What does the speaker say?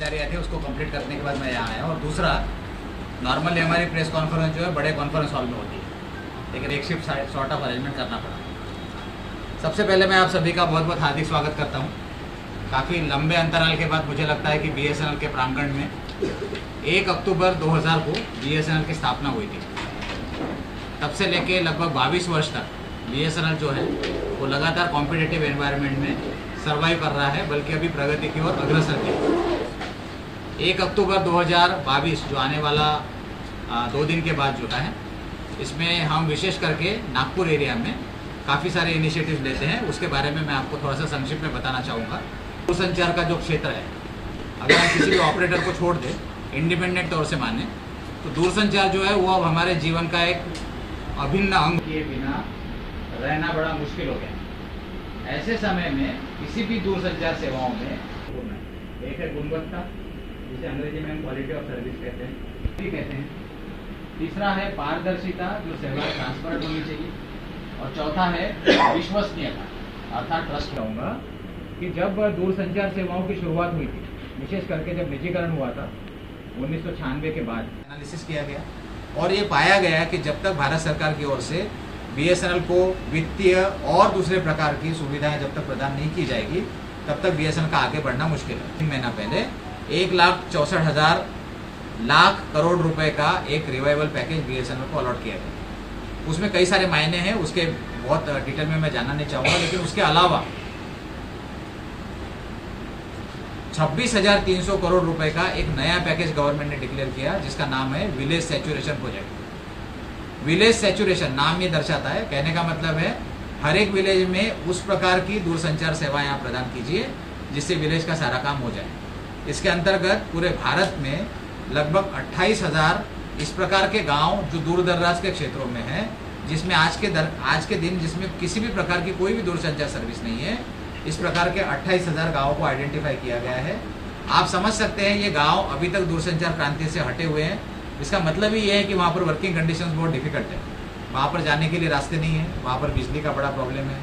जिम्मेदारियाँ थी उसको कंप्लीट करने के बाद मैं यहाँ आया। और दूसरा, नॉर्मली हमारी प्रेस कॉन्फ्रेंस जो है बड़े कॉन्फ्रेंस हॉल में होती है, लेकिन एक शिफ्ट सॉर्ट ऑफ अरेंजमेंट करना पड़ा। सबसे पहले मैं आप सभी का बहुत बहुत हार्दिक स्वागत करता हूँ। काफ़ी लंबे अंतराल के बाद मुझे लगता है कि BSNL के प्रांगण में 1 अक्टूबर 2000 को BSNL की स्थापना हुई थी। तब से लेके लगभग 22 वर्ष तक BSNL जो है वो लगातार कॉम्पिटिटिव एनवायरनमेंट में सर्वाइव कर रहा है, बल्कि अभी प्रगति की ओर अग्रसर है। 1 अक्टूबर 2022 जो आने वाला 2 दिन के बाद जो है, इसमें हम विशेष करके नागपुर एरिया में काफ़ी सारे इनिशिएटिव लेते हैं। उसके बारे में मैं आपको थोड़ा सा संक्षिप्त में बताना चाहूँगा। दूरसंचार का जो क्षेत्र है, अगर हम किसी भी ऑपरेटर को छोड़ दें, इंडिपेंडेंट तौर से माने, तो दूरसंचार जो है वो अब हमारे जीवन का एक अभिन्न अंग के बिना रहना बड़ा मुश्किल हो गया। ऐसे समय में किसी भी दूरसंचार सेवाओं में एक है गुणवत्ता, जिसे अंग्रेजी में हम क्वालिटी ऑफ सर्विस कहते हैं। तीसरा है पारदर्शिता, जो सेवा ट्रांसपेरेंट होनी चाहिए। और चौथा है विश्वसनीयता, अर्थात ट्रस्ट। कहूँगा कि जब दूरसंचार सेवाओं की शुरुआत हुई थी, विशेष करके जब निजीकरण हुआ था 1996 के बाद, एनालिसिस किया गया और ये पाया गया कि जब तक भारत सरकार की ओर से BSNL को वित्तीय और दूसरे प्रकार की सुविधाएं जब तक प्रदान नहीं की जाएगी, तब तक BSNL का आगे बढ़ना मुश्किल है। 3 महीना पहले 1,64,000 लाख करोड़ रुपए का एक रिवाइवल पैकेज BSNL को अलॉट किया गया। उसमें कई सारे मायने हैं, उसके बहुत डिटेल में मैं जानना नहीं चाहूँगा, लेकिन उसके अलावा 26,300 करोड़ रुपए का एक नया पैकेज गवर्नमेंट ने डिक्लेयर किया, जिसका नाम है village saturation project. Village saturation नाम ये दर्शाता है, कहने का मतलब है हर एक विलेज में उस प्रकार की दूरसंचार सेवाएं आप प्रदान कीजिए जिससे विलेज का सारा काम हो जाए। इसके अंतर्गत पूरे भारत में लगभग 28,000 इस प्रकार के गांव जो दूर दराज के क्षेत्रों में हैं, जिसमें आज के दिन जिसमें किसी भी प्रकार की कोई भी दूरसंचार सर्विस नहीं है, इस प्रकार के 28,000 गाँवों को आइडेंटिफाई किया गया है। आप समझ सकते हैं ये गाँव अभी तक दूरसंचार क्रांति से हटे हुए हैं। इसका मतलब ही ये है कि वहाँ पर वर्किंग कंडीशंस बहुत डिफिकल्ट है। वहाँ पर जाने के लिए रास्ते नहीं है, वहाँ पर बिजली का बड़ा प्रॉब्लम है,